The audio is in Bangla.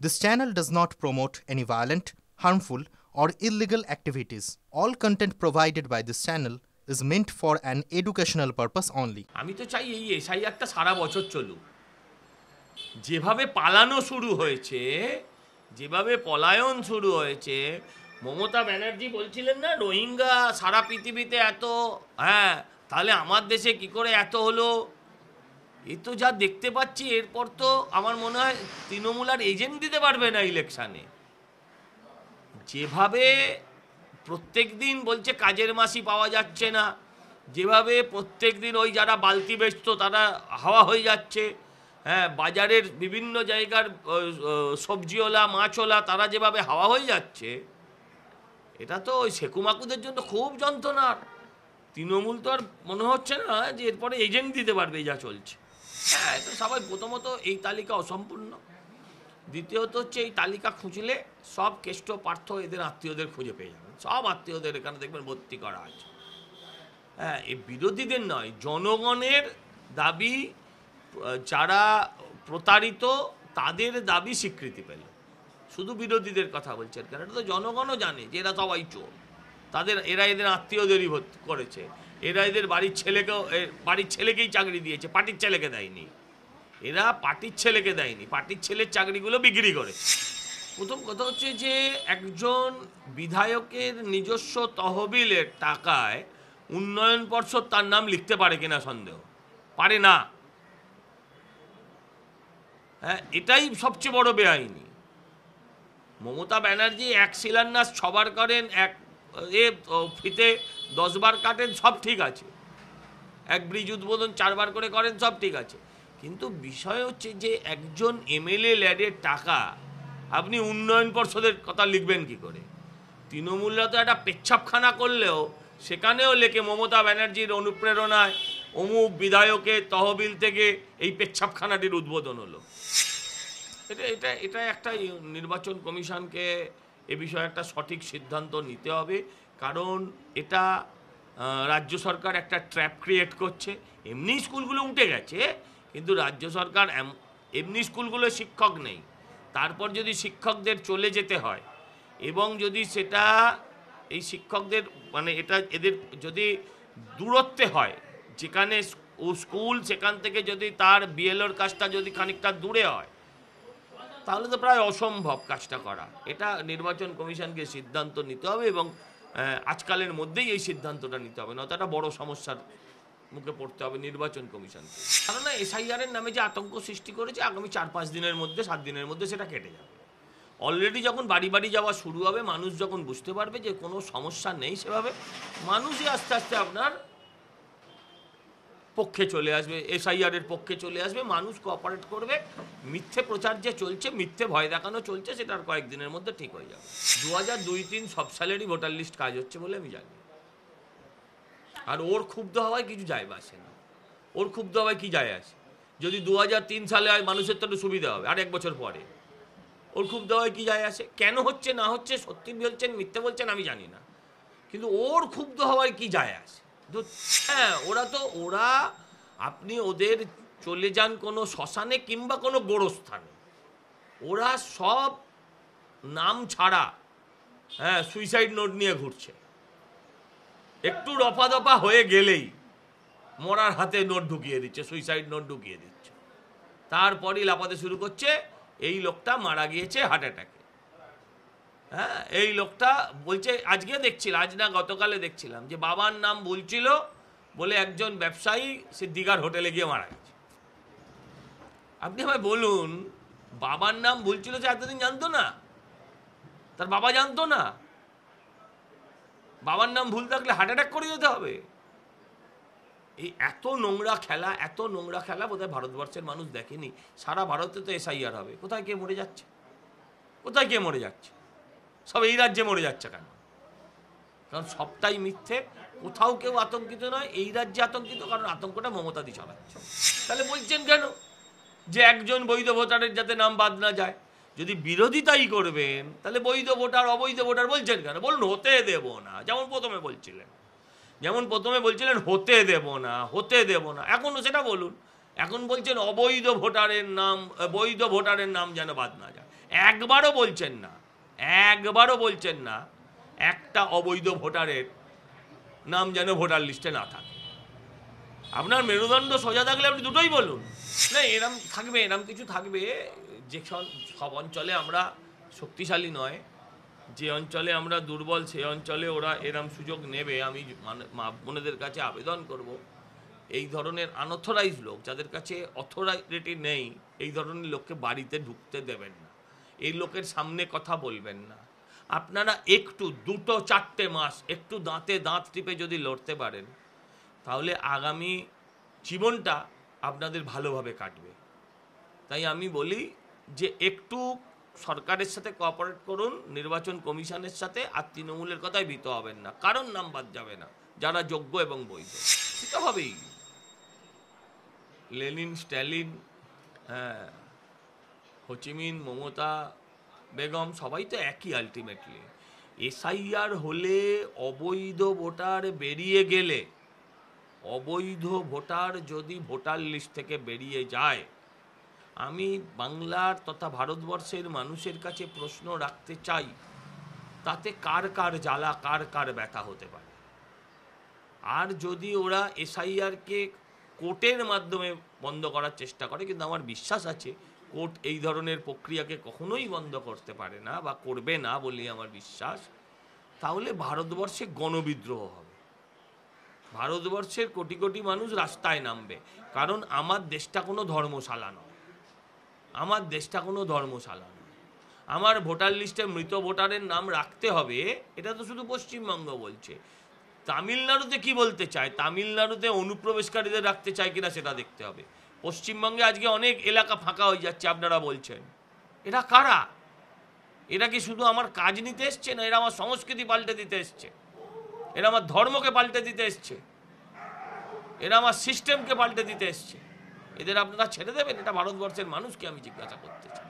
This channel does not promote any violent, harmful, or illegal activities. All content provided by this channel is meant for an educational purpose only. আমি তো চাই এই এসআইআরটা সারা বছর চলুক। যেভাবে পালানো শুরু হয়েছে, যেভাবে পলায়ন শুরু হয়েছে, মমতা ব্যানার্জি বলছিলেন না রোহিঙ্গা সারা পৃথিবীতে এত, হ্যাঁ তাহলে আমার দেশে কি করে এত হলো। এ তো যা দেখতে পাচ্ছি এরপর তো আমার মনে হয় তৃণমূল আর এজেন্ট দিতে পারবে না ইলেকশানে। যেভাবে প্রত্যেক দিন বলছে কাজের মাসি পাওয়া যাচ্ছে না, যেভাবে প্রত্যেক দিন ওই যারা বালতি বেচতো তারা হাওয়া হয়ে যাচ্ছে, হ্যাঁ বাজারের বিভিন্ন জায়গার সবজিওয়ালা মাছওয়ালা তারা যেভাবে হাওয়া হয়ে যাচ্ছে, এটা তো ওই শেকুমাকুদের জন্য খুব যন্ত্রণার। তৃণমূল তো আর মনে হচ্ছে না যে এরপরে এজেন্ট দিতে পারবে যা চলছে। হ্যাঁ এটা সবাই প্রথমত এই তালিকা অসম্পূর্ণ, দ্বিতীয়ত হচ্ছে এই তালিকা খুঁজলে সব কেষ্ট পার্থ এদের আত্মীয়দের খুঁজে পেয়ে যাবেন, সব আত্মীয়দের এখানে দেখবেন ভর্তি করা আছে। হ্যাঁ এই বিরোধীদের নয়, জনগণের দাবি, যারা প্রতারিত তাদের দাবি স্বীকৃতি পেল। শুধু বিরোধীদের কথা বলছেন কেন, এটা তো জনগণও জানে যে এরা সবাই চোর, এরা এদের আত্মীয়দেরই ভর্তি করেছে, এরা এদের বাড়ির ছেলেকেই চাকরি দিয়েছে, পার্টির ছেলেকে দেয়নি, এরা পার্টির ছেলেকে দেয়নি, পার্টির ছেলের চাকরিগুলো বিক্রি করে। প্রথম কথা হচ্ছে যে একজন বিধায়কের নিজস্ব তহবিলের টাকায় উন্নয়ন পর্ষদ তার নাম লিখতে পারে কিনা সন্দেহ, পারে না। হ্যাঁ এটাই সবচেয়ে বড় বেআইনি। মমতা ব্যানার্জি এক শিলান্যাস 6 বার করেন, এক ফিতে 10 বার কাটেন, সব ঠিক আছে, এক ব্রিজ উদ্বোধন 4 বার করে করেন, সব ঠিক আছে, কিন্তু বিষয় হচ্ছে যে একজন এমএলএ ল্যাডের টাকা আপনি উন্নয়ন পর্ষদের কথা লিখবেন কি করে। তৃণমূলরা তো একটা পেচ্ছাপখানা করলেও সেখানেও লেখে মমতা ব্যানার্জির অনুপ্রেরণায় অমুক বিধায়কের তহবিল থেকে এই পেচ্ছাপখানাটির উদ্বোধন হলো। এটা একটা নির্বাচন কমিশনকে এ বিষয়ে একটা সঠিক সিদ্ধান্ত নিতে হবে, কারণ এটা রাজ্য সরকার একটা ট্র্যাপ ক্রিয়েট করছে। এমনি স্কুলগুলো উঠে গেছে, কিন্তু রাজ্য সরকার এমনি স্কুলগুলো শিক্ষক নেই, তারপর যদি শিক্ষকদের চলে যেতে হয় এবং যদি সেটা এই শিক্ষকদের মানে এটা এদের যদি দূরত্বে হয়, যেখানে স্কুল সেখান থেকে যদি তার বিএলওর কাজটা যদি খানিকটা দূরে হয়, তাহলে তো প্রায় অসম্ভব কাজটা করা। এটা নির্বাচন কমিশনকে সিদ্ধান্ত নিতে হবে এবং আজকালের মধ্যেই এই সিদ্ধান্তটা নিতে হবে, নয়তো একটা বড় সমস্যার মুখে পড়তে হবে নির্বাচন কমিশনকে। কারণ এসআইআরের নামে যে আতঙ্ক সৃষ্টি করেছে, আগামী 4-5 দিনের মধ্যে 7 দিনের মধ্যে সেটা কেটে যাবে। অলরেডি যখন বাড়ি বাড়ি যাওয়া শুরু হবে, মানুষ যখন বুঝতে পারবে যে কোনো সমস্যা নেই, সেভাবে মানুষই আস্তে আস্তে আপনার পক্ষে চলে আসবে, এসআইআরের পক্ষে চলে আসবে, মানুষ কোঅপারেট করবে। মিথ্যে প্রচার যে চলছে, মিথ্যে ভয় দেখানো চলছে, সেটা আর কয়েকদিনের মধ্যে ঠিক হয়ে যাবে। 2002-3 সব সালেরই ভোটার লিস্ট কাজ হচ্ছে বলে আমি জানি, আর ওর ক্ষুব্ধ হওয়ায় কিছু যায় আসে না। ওর ক্ষুব্ধ হওয়ায় কি যায় আসে, যদি 2003 সালে হয় মানুষের তো একটু সুবিধা হবে, আর 1 বছর পরে ওর ক্ষুব্ধ হওয়ায় কি যায় আসে। কেন হচ্ছে না হচ্ছে, সত্যি বলছেন মিথ্যে বলছেন আমি জানি না, কিন্তু ওর ক্ষুব্ধ হওয়ায় কি যায় আসে। হ্যাঁ ওরা আপনি ওদের চলে যান কোনো শ্মশানে কিংবা কোনো গোরস্থানে, ওরা সব নাম ছাড়া হ্যাঁ সুইসাইড নোট নিয়ে ঘুরছে। একটু রফা দফা হয়ে গেলেই মরার হাতে নোট ঢুকিয়ে দিচ্ছে, সুইসাইড নোট ঢুকিয়ে দিচ্ছে, তারপরই লাফাতে শুরু করছে এই লোকটা মারা গিয়েছে হার্ট অ্যাটাকে। হ্যাঁ এই লোকটা বলছে, আজকে দেখছিলাম, আজ না গতকালে দেখছিলাম যে বাবার নাম বলছিল বলে একজন ব্যবসায়ী সে দীঘার হোটেলে গিয়ে মারা গেছে। আপনি আমায় বলুন, বাবার নাম বলছিল সে এতদিন জানতো না, তার বাবা জানতো না? বাবার নাম ভুল থাকলে হার্ট অ্যাটাক করে যেতে হবে? এই এত নোংরা খেলা বোধহয় ভারতবর্ষের মানুষ দেখেনি। সারা ভারতে তো এসআইআর হবে, কোথায় কে মরে যাচ্ছে, কোথায় কে মরে যাচ্ছে, সব এই রাজ্যে মরে যাচ্ছে কেন? কারণ সবটাই মিথ্যে, কোথাও কেউ আতঙ্কিত নয়, এই রাজ্যে আতঙ্কিত, কারণ আতঙ্কটা মমতাদি ছড়াচ্ছে। তাহলে বলছেন কেন যে একজন বৈধ ভোটারের যাতে নাম বাদ না যায়? যদি বিরোধিতাই করবেন তাহলে বৈধ ভোটার অবৈধ ভোটার বলছেন কেন? বলুন হতে দেব না, যেমন প্রথমে বলছিলেন হতে দেব না, এখনও সেটা বলুন। এখন বলছেন অবৈধ ভোটারের নাম, বৈধ ভোটারের নাম যেন বাদ না যায়। একবারও বলছেন না একটা অবৈধ ভোটারের নাম যেন ভোটার লিস্টে না থাকে। আপনার মেরুদণ্ড সোজা থাকলে আপনি দুটোই বলুন, না এরম থাকবে, এরম কিছু থাকবে। যে সব অঞ্চলে আমরা শক্তিশালী নয়, যে অঞ্চলে আমরা দুর্বল, সেই অঞ্চলে ওরা এরম সুযোগ নেবে। আমি মা বোনেদের কাছে আবেদন করব, এই ধরনের আনঅথরাইজ লোক, যাদের কাছে অথরিটি নেই, এই ধরনের লোককে বাড়িতে ঢুকতে দেবেন না, এই লোকের সামনে কথা বলবেন না। আপনারা একটু 2-4 মাস একটু দাঁতে দাঁত টিপে যদি লড়তে পারেন, তাহলে আগামী জীবনটা আপনাদের ভালোভাবে কাটবে। তাই আমি বলি যে একটু সরকারের সাথে কোঅপারেট করুন, নির্বাচন কমিশনের সাথে, আর তৃণমূলের কথায় ভীত হবেন না, কারণ নাম বাদ যাবে না, যারা যোগ্য এবং বৈধ। সেটা হবেই। লেনিন, স্ট্যালিন, হ্যাঁ, হোচিমিন, মমতা বেগম, সবাই তো একই আলটিমেটলি। এসআইআর হলে অবৈধ ভোটার বেরিয়ে গেলে, অবৈধ ভোটার যদি ভোটার লিস্ট থেকে বেরিয়ে যায়, আমি বাংলার তথা ভারতবর্ষের মানুষের কাছে প্রশ্ন রাখতে চাই, তাতে কার কার জ্বালা, কার কার ব্যথা হতে পারে। আর যদি ওরা এসআইআরকে কোর্টের মাধ্যমে বন্ধ করার চেষ্টা করে, কিন্তু আমার বিশ্বাস আছে কোর্ট এই ধরনের প্রক্রিয়াকে কখনোই বন্ধ করতে পারে না বা করবে না বলে আমার বিশ্বাস, তাহলে ভারতবর্ষে গণবিদ্রোহ হবে, ভারতবর্ষের কোটি কোটি মানুষ রাস্তায় নামবে। কারণ আমার দেশটা কোনো ধর্মশালা নয়, আমার দেশটা কোনো ধর্মশালা নয়। আমার ভোটার লিস্টে মৃত ভোটারের নাম রাখতে হবে, এটা তো শুধু পশ্চিমবঙ্গ বলছে। তামিলনাড়ুতে কি বলতে চায়, তামিলনাড়ুতে অনুপ্রবেশকারীদের রাখতে চায় কিনা সেটা দেখতে হবে। পশ্চিমবঙ্গে আজকে অনেক এলাকা ফাঁকা হয়ে যাচ্ছে, আপনারা বলছেন। এরা কারা? এরা কি শুধু আমার কাজ নিতে এসছে, না এরা আমার সংস্কৃতি পাল্টে দিতে এসছে, এরা আমার ধর্মকে পাল্টে দিতে এসছে, এরা আমার সিস্টেমকে পাল্টে দিতে এসছে? এদের আপনারা ছেড়ে দেবেন? এটা ভারতবর্ষের মানুষকে আমি জিজ্ঞাসা করতে চাই।